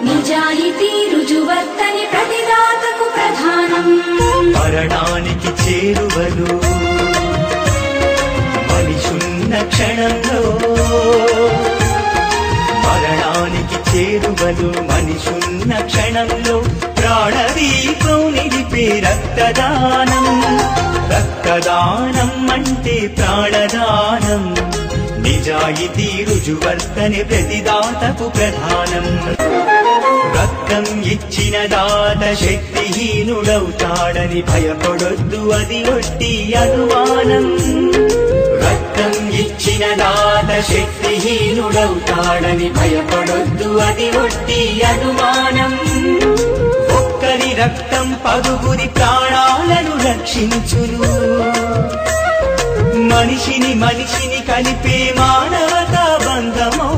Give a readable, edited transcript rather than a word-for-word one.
నిజాయితీ రుజువర్తని ప్రతిదాతకు ప్రధానం. మరణానికి చేరువలు మనిషున్న క్షణంలో, మరణానికి చేరువలు మనిషున్న క్షణంలో ప్రాణదీపం నిలిపే రక్తదానం. రక్తదానం అంటే ప్రాణదానం. నిజాయితీ రుజువర్తని ప్రతిదాతకు ప్రధానం. రక్తం ఇచ్చిన దాత శక్తిహీనుడవుతాడని భయపడొద్దు, అది ఒట్టి అనుమానం. రక్తం ఇచ్చిన దాత శక్తిహీనుడవుతాడని భయపడొద్దు, అది ఒట్టి అనుమానం. ఒక్కరి రక్తం పదుగురి ప్రాణాలను రక్షించును. మనిషిని మనిషిని కలిపే మానవతా బంధమౌ